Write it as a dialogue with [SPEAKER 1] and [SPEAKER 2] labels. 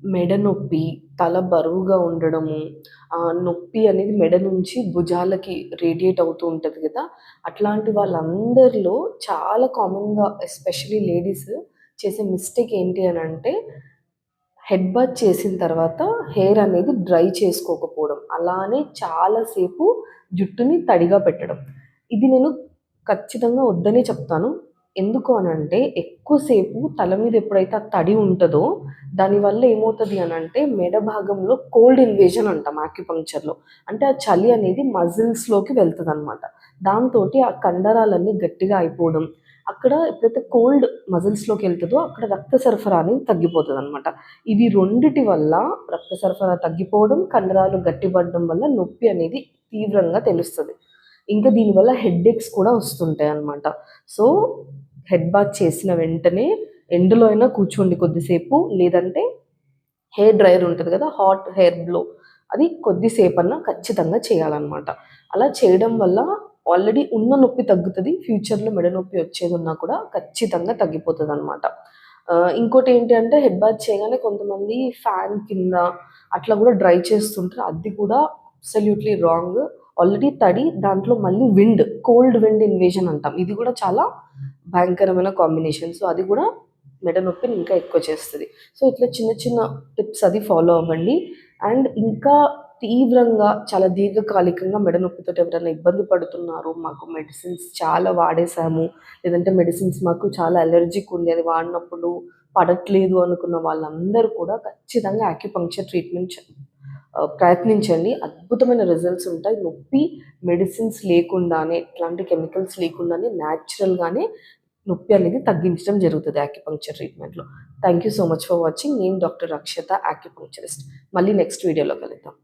[SPEAKER 1] మెడ నొప్పి, తల బరువుగా ఉండడము, నొప్పి అనేది మెడ నుంచి భుజాలకి రేడియేట్ అవుతూ ఉంటది గదా! అట్లాంటి వాళ్ళందరిలో చాలా కామన్‌గా ఎస్పెషల్లీ లేడీస్ చేసే మిస్టేక్ ఏంటి అనంటే, హెడ్ బాత్ చేసిన తర్వాత హెయిర్ అనేది డ్రై చేసుకోకపోవడం. అలానే చాలా సేపు జుట్టుని తడిగా పెట్టడం. ఇది నేను ఖచ్చితంగా వద్దనే చెప్తాను. ఎందుకు అనంటే, ఎక్కువ సేపు తల మీద ఎప్పుడైతే ఆ తడి ఉంటదో, దానివల్ల ఏమవుతది అనంటే, మెడ భాగంలో కోల్డ్ ఇన్వేజన్ అంటాం యాక్యుపంక్చర్‌లో. అంటే ఆ చలి అనేది మజిల్స్‌లోకి వెళ్తదనమాట. దాంతోటి ఆ కండరాలన్నీ గట్టిగా అయిపోవడం, అక్కడ ఎప్పుడైతే కోల్డ్ మజిల్స్‌లోకి ఎళ్తదో, అక్కడ రక్త సరఫరా అనేది తగ్గిపోతదనమాట. ఇవి రెండిటి వల్ల రక్త సరఫరా తగ్గిపోవడం, కండరాలు గట్టిపడడం వల్ల నొప్పి అనేది తీవ్రంగా తెలుస్తది. ఇంకా దీనివల్ల హెడ్‌ఏక్స్ కూడా వస్తుంటాయన్నమాట. సో, హెడ్ బాత్ చేసిన వెంటనే ఎండలో అయినా కూర్చోండి కొద్దిసేపు. లేదంటే హెయిర్ డ్రైయర్ ఉంటది గదా! హాట్ హెయిర్ బ్లో అది కొద్దిసేపన్నా ఖచ్చితంగా చేయాలన్నమాట. అలా చేయడం వల్ల ఆల్రెడీ ఉన్న నొప్పి తగ్గుతది. ఫ్యూచర్‌లో మెడ నొప్పి వచ్చేదున్నా కూడా ఖచ్చితంగా తగ్గిపోతదనమాట. ఇంకోటేంటి అంటే హెడ్ బాత్ చేయగానే కొంతమంది ఫ్యాన్ కింద అట్లా గూడా డ్రై చేస్తుంటారు. అది కూడా అబ్సల్యూట్‌లీ రాంగ్. ఆల్రెడీ తడి దాంట్లో మళ్ళీ కోల్డ్ విండ్ ఇన్వేషన్ అంటాం. ఇది గూడా చాలా భయంకరమైన కాంబినేషన్. సో, అది గూడా మెడ నొప్పిని ఇంకా ఎక్కువ చేస్తది. సో, ఇట్లా చిన్న చిన్న టిప్స్ అది ఫాలో అవ్వండి. అండ్ ఇంకా తీవ్రంగా చాలా దీర్ఘకాలికంగా మెడ నొప్పితోటి ఎవరైనా ఇబ్బంది పడుతున్నారు, మాకు మెడిసిన్స్ చాలా వాడేసాము, లేదంటే మెడిసిన్స్ మాకు చాలా అలర్జిక్ ఉంది, అది వాడినప్పుడు పడట్లేదు అనుకున్న వాళ్ళందరూ కూడా ఖచ్చితంగా యాక్యుపంక్చర్ ట్రీట్మెంట్ ప్రయత్నించండి. అద్భుతమైన రిజల్ట్స్ ఉంటాయి. నొప్పి మెడిసిన్స్ లేకుండానే, ఎట్లాంటి కెమికల్స్ లేకుండానే న్యాచురల్‌గానే నొప్పి అనేది తగ్గించడం జరుగుతది యాక్యుపంక్చర్ ట్రీట్మెంట్‌లో. Thank you so much for watching. నేను డాక్టర్ అక్షత యాక్యుపంక్చరిస్ట్. మళ్ళీ నెక్స్ట్ వీడియోలో కలుద్దాం.